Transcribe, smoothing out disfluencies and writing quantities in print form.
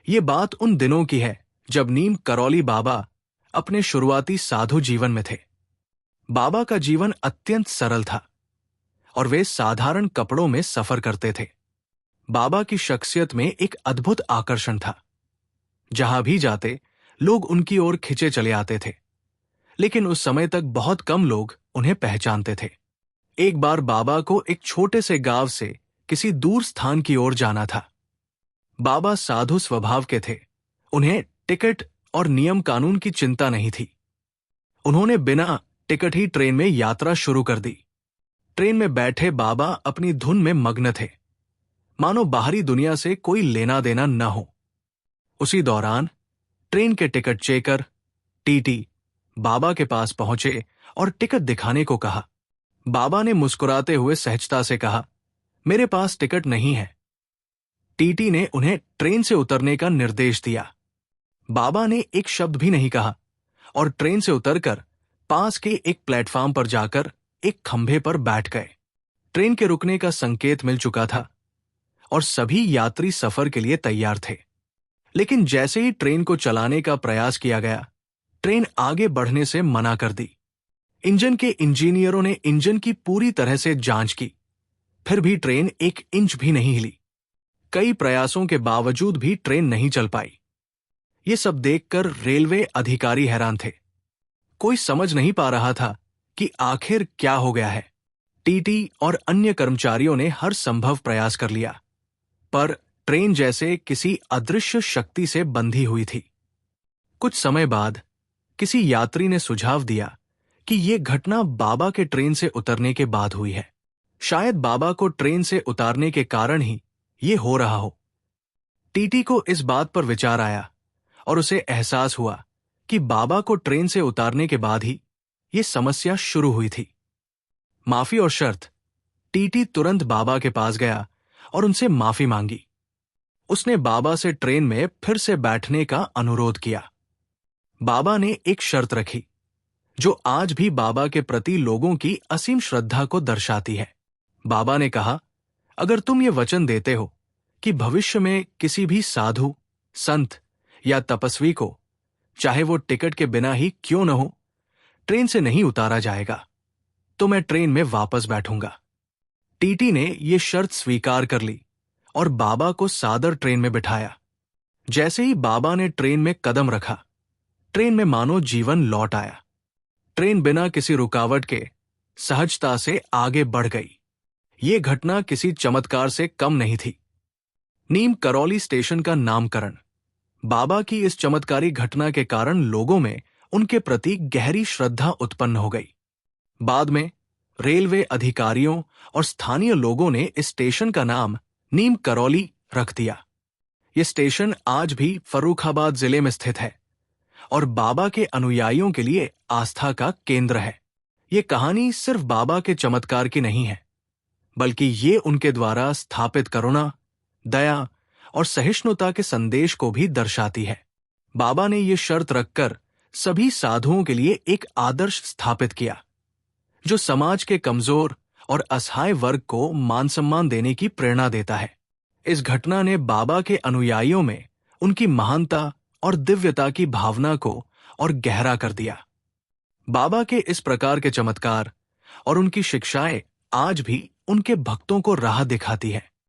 ये बात उन दिनों की है जब नीम करौली बाबा अपने शुरुआती साधु जीवन में थे। बाबा का जीवन अत्यंत सरल था और वे साधारण कपड़ों में सफर करते थे। बाबा की शख्सियत में एक अद्भुत आकर्षण था। जहां भी जाते लोग उनकी ओर खिंचे चले आते थे, लेकिन उस समय तक बहुत कम लोग उन्हें पहचानते थे। एक बार बाबा को एक छोटे से गांव से किसी दूर स्थान की ओर जाना था। बाबा साधु स्वभाव के थे। उन्हें टिकट और नियम कानून की चिंता नहीं थी। उन्होंने बिना टिकट ही ट्रेन में यात्रा शुरू कर दी। ट्रेन में बैठे बाबा अपनी धुन में मग्न थे, मानो बाहरी दुनिया से कोई लेना देना न हो। उसी दौरान ट्रेन के टिकट चेकर टीटी बाबा के पास पहुंचे और टिकट दिखाने को कहा। बाबा ने मुस्कुराते हुए सहजता से कहा, मेरे पास टिकट नहीं है। टीटी ने उन्हें ट्रेन से उतरने का निर्देश दिया। बाबा ने एक शब्द भी नहीं कहा और ट्रेन से उतरकर पास के एक प्लेटफॉर्म पर जाकर एक खंभे पर बैठ गए। ट्रेन के रुकने का संकेत मिल चुका था और सभी यात्री सफर के लिए तैयार थे। लेकिन जैसे ही ट्रेन को चलाने का प्रयास किया गया, ट्रेन आगे बढ़ने से मना कर दी। इंजन के इंजीनियरों ने इंजन की पूरी तरह से जांच की, फिर भी ट्रेन एक इंच भी नहीं हिली। कई प्रयासों के बावजूद भी ट्रेन नहीं चल पाई। ये सब देखकर रेलवे अधिकारी हैरान थे। कोई समझ नहीं पा रहा था कि आखिर क्या हो गया है। टीटी और अन्य कर्मचारियों ने हर संभव प्रयास कर लिया, पर ट्रेन जैसे किसी अदृश्य शक्ति से बंधी हुई थी। कुछ समय बाद किसी यात्री ने सुझाव दिया कि यह घटना बाबा के ट्रेन से उतरने के बाद हुई है। शायद बाबा को ट्रेन से उतारने के कारण ही ये हो रहा हो। टीटी को इस बात पर विचार आया और उसे एहसास हुआ कि बाबा को ट्रेन से उतारने के बाद ही ये समस्या शुरू हुई थी। माफी और शर्त। टीटी तुरंत बाबा के पास गया और उनसे माफी मांगी। उसने बाबा से ट्रेन में फिर से बैठने का अनुरोध किया। बाबा ने एक शर्त रखी जो आज भी बाबा के प्रति लोगों की असीम श्रद्धा को दर्शाती है। बाबा ने कहा, अगर तुम ये वचन देते हो कि भविष्य में किसी भी साधु, संत या तपस्वी को, चाहे वो टिकट के बिना ही क्यों न हो, ट्रेन से नहीं उतारा जाएगा, तो मैं ट्रेन में वापस बैठूंगा। टीटी ने ये शर्त स्वीकार कर ली और बाबा को सादर ट्रेन में बिठाया। जैसे ही बाबा ने ट्रेन में कदम रखा, ट्रेन में मानो जीवन लौट आया। ट्रेन बिना किसी रुकावट के सहजता से आगे बढ़ गई। ये घटना किसी चमत्कार से कम नहीं थी। नीम करौली स्टेशन का नामकरण। बाबा की इस चमत्कारी घटना के कारण लोगों में उनके प्रति गहरी श्रद्धा उत्पन्न हो गई। बाद में रेलवे अधिकारियों और स्थानीय लोगों ने इस स्टेशन का नाम नीम करौली रख दिया। यह स्टेशन आज भी फर्रुखाबाद जिले में स्थित है और बाबा के अनुयायियों के लिए आस्था का केंद्र है। ये कहानी सिर्फ बाबा के चमत्कार की नहीं है, बल्कि ये उनके द्वारा स्थापित करुणा, दया और सहिष्णुता के संदेश को भी दर्शाती है। बाबा ने ये शर्त रखकर सभी साधुओं के लिए एक आदर्श स्थापित किया, जो समाज के कमजोर और असहाय वर्ग को मान सम्मान देने की प्रेरणा देता है। इस घटना ने बाबा के अनुयायियों में उनकी महानता और दिव्यता की भावना को और गहरा कर दिया। बाबा के इस प्रकार के चमत्कार और उनकी शिक्षाएं आज भी उनके भक्तों को राह दिखाती है।